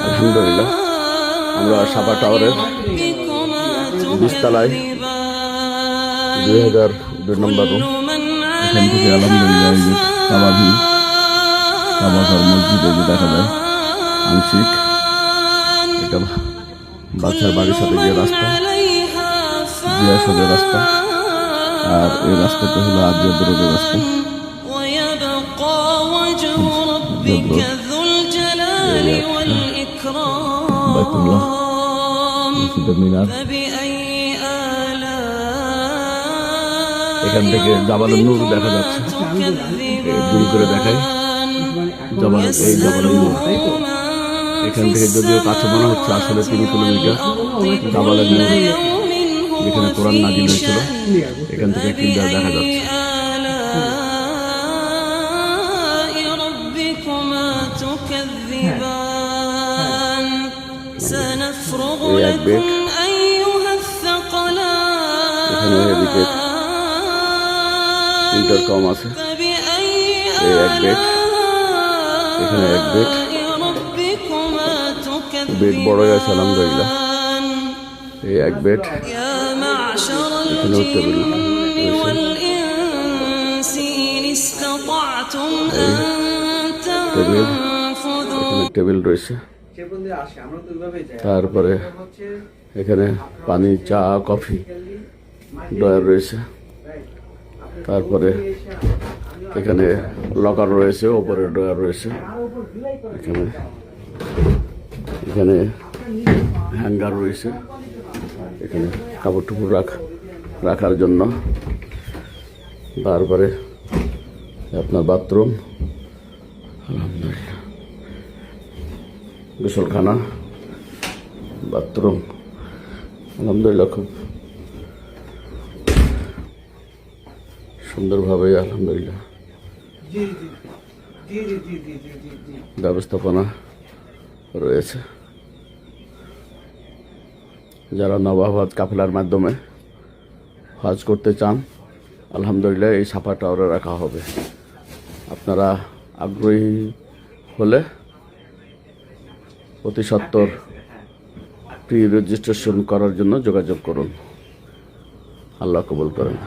আলহামদুলিল্লাহ আমরা সাফা টাওয়ারের 20 তলায় 2002 নম্বর রুম। এখান থেকে আলহামদুলিল্লাহ এই যে কাবাঘর মসজিদ এই যে দেখা যায় আংশিক। এটা বাচ্চার বাড়ির সাথে যে রাস্তা, জিয়াসদের রাস্তা, আর এই রাস্তাটা হলো আজিয়া রোডের রাস্তা। বাইতুল্লাহ, মসজিদের মিনার। এখান থেকে জাবালুন নূর দেখা যাচ্ছে, জুম করে দেখায় এই জাবালুন নূর। এখান থেকে যদিও কাছে মনে হচ্ছে, আসলে 3 কিলোমিটার জাবালুন নূর, যেখানে কোরআন নাজিল হয়েছিল, এখান থেকে কিল্লা দেখা যাচ্ছে। এই এক বেগ, এখানে এদিকে ইন্টারকম আছে। এই এক বেগ, এখানে এক বেগ, বেড বড়ই আছে আলহামদুলিল্লাহ। এই এক বেড, এখানেও টেবিল টেবিল রয়েছে। তারপরে এখানে পানি, চা, কফি ড্রয়ার রয়েছে। তারপরে এখানে লকার রয়েছে, ওপরে ড্রয়ার রয়েছে। এখানে হ্যাঙ্গার রয়েছে, এখানে কাপড় টুপড় রাখার জন্য। তারপরে আপনার বাথরুম, আলহামদুলিল্লাহ, গোসলখানা, বাথরুম, আলহামদুলিল্লাহ খুব সুন্দরভাবে আলহামদুলিল্লাহ ব্যবস্থাপনা রয়েছে। যারা নবাব হজ কাফেলার মাধ্যমে হজ করতে চান, আলহামদুলিল্লাহ এই সাফা টাওয়ারে রাখা হবে। আপনারা আগ্রহী হলে অতি সত্বর প্রি রেজিস্ট্রেশন করার জন্য যোগাযোগ করুন। আল্লাহ কবুল করেন।